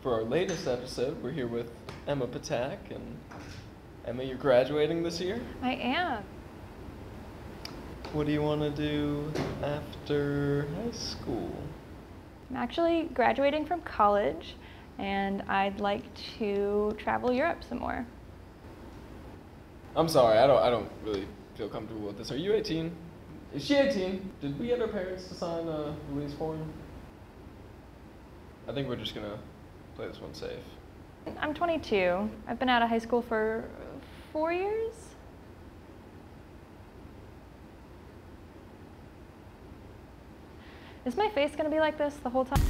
For our latest episode, we're here with Emma Ptak, and Emma, you're graduating this year? I am. What do you want to do after high school? I'm actually graduating from college, and I'd like to travel Europe some more. I'm sorry, I don't really feel comfortable with this. Are you 18? Is she 18? Did we get our parents to sign a release form? I think we're just gonna play this one safe. I'm 22. I've been out of high school for 4 years. Is my face gonna be like this the whole time?